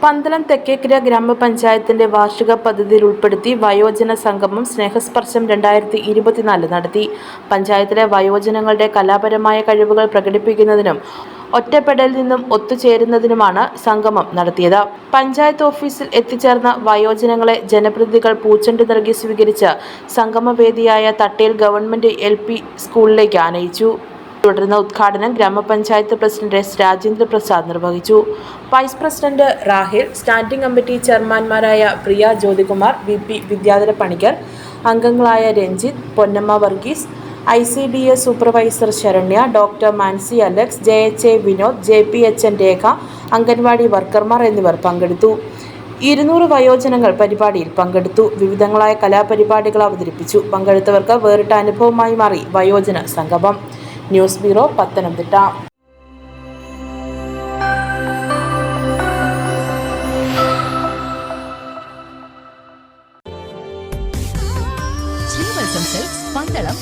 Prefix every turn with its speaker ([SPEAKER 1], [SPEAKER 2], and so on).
[SPEAKER 1] പന്തളം തെക്കേക്കര ഗ്രാമപഞ്ചായത്തിന്റെ വാർഷിക പദ്ധതിയിൽ ഉൾപ്പെടുത്തി വയോജന സംഗമം സ്നേഹസ്പർശം 2024 നടത്തി. പഞ്ചായത്തിലെ വയോജനങ്ങളുടെ കലാപരമായ കഴിവുകൾ പ്രകടിപ്പിക്കുന്നതിനും ഒറ്റപ്പെടലിൽ നിന്നും ഒത്തുചേരുന്നതിനുമാണ് സംഗമം നടത്തിയത്. പഞ്ചായത്ത് ഓഫീസിൽ എത്തിച്ചേർന്ന വയോജനങ്ങളെ ജനപ്രതിനിധികൾ പൂച്ചെണ്ട് നൽകി സ്വീകരിച്ച് സംഗമവേദിയായ തട്ടേൽ ഗവൺമെന്റ് LP സ്കൂളിലേക്ക് ആനയിച്ചു. തുടർന്ന് ഉദ്ഘാടനം ഗ്രാമപഞ്ചായത്ത് പ്രസിഡന്റ് S. രാജേന്ദ്ര പ്രസാദ് നിർവഹിച്ചു. Vice president Rahil, standing committee ചെയർമാൻമാരായ പ്രിയ ജ്യോതികുമാർ, VP വിദ്യാധര പണിക്കർ, അംഗങ്ങളായ Ranjith, Ponnamma Varghese, ICDS supervisor Saranya, doctor Mansi Alex, JHA Vinod, JPHN Rekha, anganwadi വർക്കർമാർ എന്നിവർ പങ്കെടുത്തു. 200 വയോജനങ്ങൾ പരിപാടിയിൽ പങ്കെടുത്തു. വിവിധങ്ങളായ കലാപരിപാടികൾ അവതരിപ്പിച്ചു. പങ്കെടുത്തവർക്ക് വേറിട്ട അനുഭവമായി മാറി വയോജന സംഗമം. News bureau, Pathanamthitta.
[SPEAKER 2] Sreevalsam silks, Pandalam.